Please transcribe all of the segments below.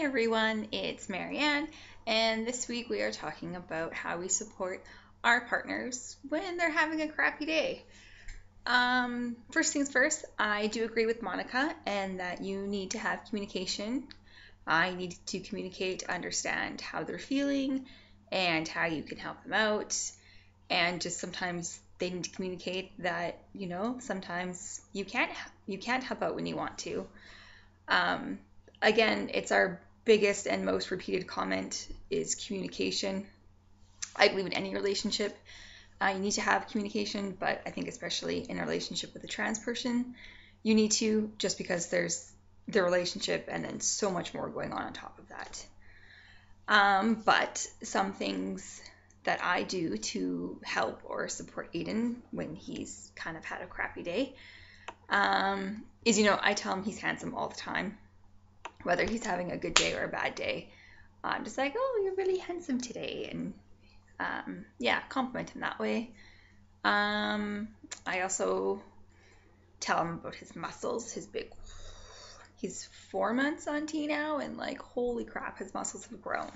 everyone, it's Marianne, and this week we are talking about how we support our partners when they're having a crappy day. First things first, I do agree with Monica and that you need to have communication. I need to communicate, understand how they're feeling and how you can help them out. And just sometimes they need to communicate that, sometimes you can't help out when you want to. Um, Again, it's our biggest and most repeated comment is communication. I believe in any relationship, you need to have communication, but I think especially in a relationship with a trans person, you need to, just because there's the relationship and then so much more going on top of that. But some things that I do to help or support Aiden when he's kind of had a crappy day is, I tell him he's handsome all the time, whether he's having a good day or a bad day. I'm just like, oh, you're really handsome today, and compliment him that way. I also tell him about his muscles, he's 4 months on T now, and like, holy crap, his muscles have grown.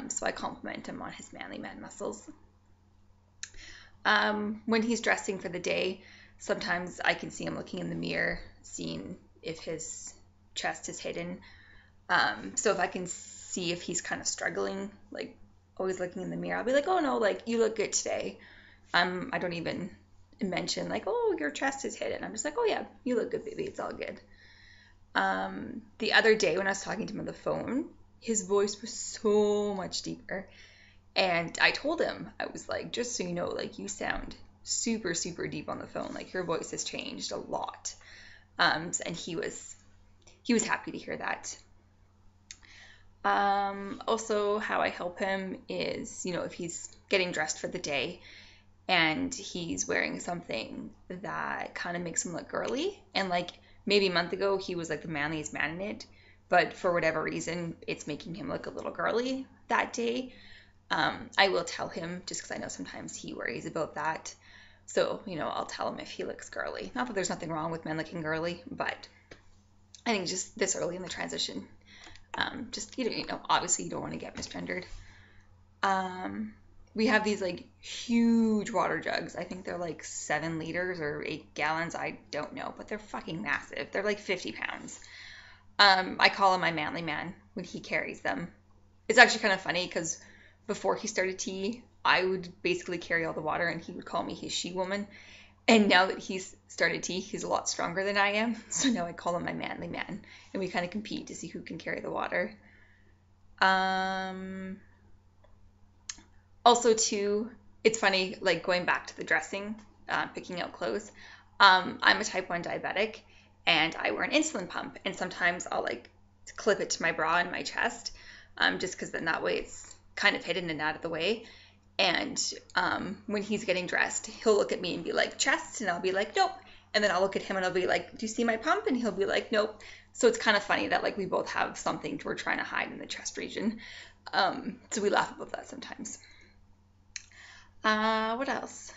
So I compliment him on his manly man muscles. When he's dressing for the day, sometimes I can see him looking in the mirror, seeing if his chest is hidden. So if I can see if he's kind of struggling, like always looking in the mirror, I'll be like, oh no, like, you look good today. I don't even mention like, oh, your chest is hidden. I'm just like, oh yeah, you look good, baby. It's all good. The other day when I was talking to him on the phone, his voice was so much deeper. And I told him, I was like, just so you know, like, you sound super, super deep on the phone. Like, your voice has changed a lot. And he was happy to hear that. Also, how I help him is, if he's getting dressed for the day and he's wearing something that kind of makes him look girly, and like maybe a month ago he was like the manliest man in it, but for whatever reason it's making him look a little girly that day. I will tell him, just because I know sometimes he worries about that. So, I'll tell him if he looks girly. Not that there's nothing wrong with men looking girly, but I think just this early in the transition, obviously you don't want to get misgendered. We have these like huge water jugs. I think they're like 7 liters or 8 gallons. I don't know, but they're fucking massive. They're like 50 pounds. I call him my manly man when he carries them. It's actually kind of funny because before he started T, I would basically carry all the water and he would call me his she-woman. And now that he's started T, he's a lot stronger than I am. So now I call him my manly man. And we kind of compete to see who can carry the water. Also, too, it's funny, like going back to the dressing, picking out clothes. I'm a type 1 diabetic and I wear an insulin pump. And sometimes I'll like clip it to my bra and my chest, just because then that way it's kind of hidden and out of the way. And when he's getting dressed, he'll look at me and be like, chest, and I'll be like, nope. And then I'll look at him and I'll be like, do you see my pump? And he'll be like, nope. So it's kind of funny that like we both have something we're trying to hide in the chest region. So we laugh about that sometimes. What else?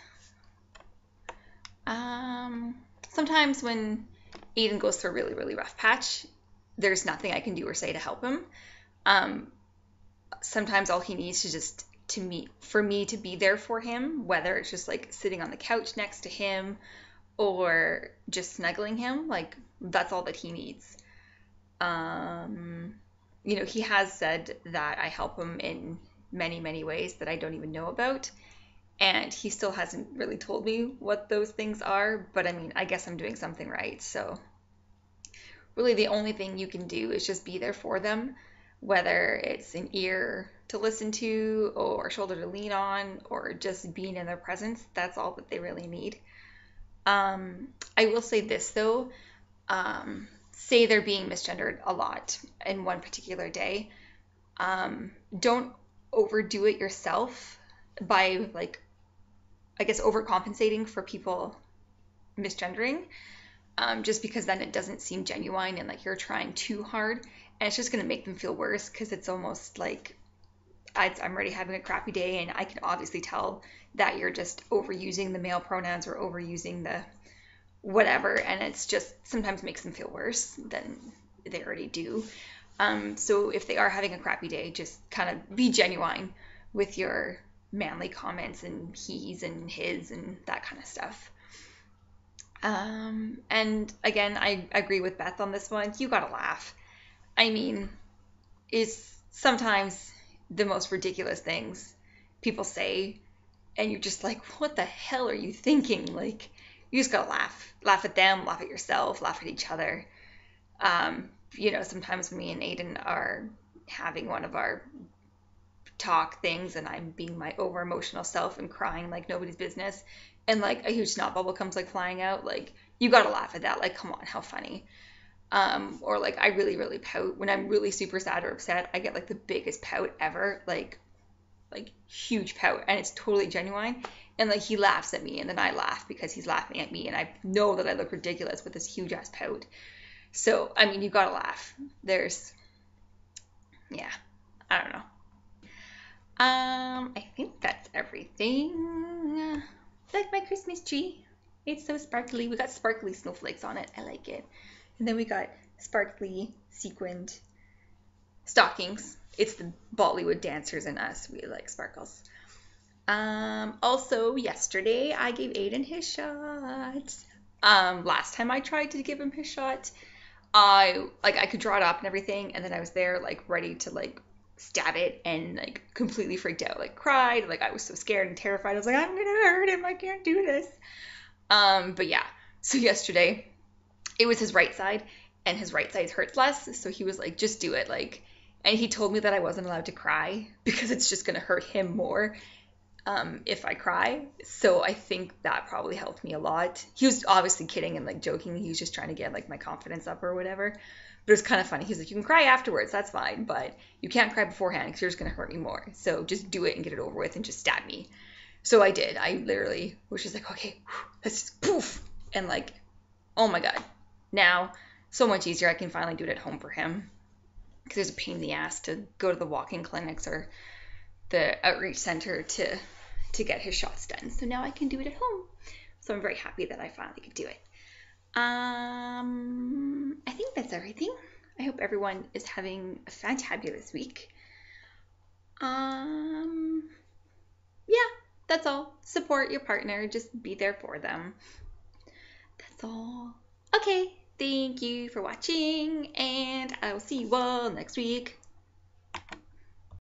Sometimes when Aiden goes through a really, really rough patch, there's nothing I can do or say to help him. Sometimes all he needs to just for me to be there for him, whether it's just like sitting on the couch next to him or just snuggling him, like that's all that he needs. He has said that I help him in many, many ways that I don't even know about, and he still hasn't really told me what those things are, but I mean, I guess I'm doing something right. So really the only thing you can do is just be there for them, whether it's an ear to listen to or a shoulder to lean on or just being in their presence. That's all that they really need. I will say this though, say they're being misgendered a lot in one particular day. Don't overdo it yourself by like, I guess, overcompensating for people misgendering, just because then it doesn't seem genuine and like you're trying too hard, and it's just going to make them feel worse because it's almost like I'm already having a crappy day and I can obviously tell that you're just overusing the male pronouns or overusing the whatever, and it's just sometimes makes them feel worse than they already do. So if they are having a crappy day, just kind of be genuine with your manly comments and he's and his and that kind of stuff. And again, I agree with Beth on this one. You gotta laugh. I mean, it's sometimes the most ridiculous things people say, and you're just like, what the hell are you thinking? Like, you just gotta laugh. Laugh at them, laugh at yourself, laugh at each other. Sometimes me and Aiden are having one of our talk things and I'm being my over emotional self and crying like nobody's business, and like a huge snot bubble comes like flying out, like you gotta laugh at that, like come on, how funny. Or like I really pout when I'm really super sad or upset. I get like the biggest pout ever, like huge pout, and it's totally genuine, and like he laughs at me and then I laugh because he's laughing at me, and I know that I look ridiculous with this huge ass pout. So I mean, you gotta laugh. I don't know. I think that's everything. Like my Christmas tree. It's so sparkly. We got sparkly snowflakes on it. I like it. And then we got sparkly sequined stockings. It's the Bollywood dancers in us. We like sparkles. Also, yesterday I gave Aiden his shot. Last time I tried to give him his shot, I could draw it up and everything, and then I was there like ready to like stab it and like completely freaked out, like cried, like I was so scared and terrified. I was like, I'm gonna hurt him, I can't do this. But yeah, so yesterday it was his right side, and his right side hurts less, so he was like, just do it, like, and he told me that I wasn't allowed to cry because it's just gonna hurt him more if I cry. So I think that probably helped me a lot. He was obviously kidding and like joking. He was just trying to get like my confidence up or whatever. But it was kind of funny. He's like, you can cry afterwards, that's fine, but you can't cry beforehand because you're just gonna hurt me more. So just do it and get it over with and just stab me. So I did. I literally was just like, okay, let's just poof, and like, oh my god, now so much easier. I can finally do it at home for him because there's a pain in the ass to go to the walk-in clinics or the outreach center to get his shots done. So now I can do it at home. So I'm very happy that I finally could do it. I think that's everything. I hope everyone is having a fantabulous week. Yeah, that's all. Support your partner. Just be there for them. That's all. Okay, thank you for watching, and I will see you all next week.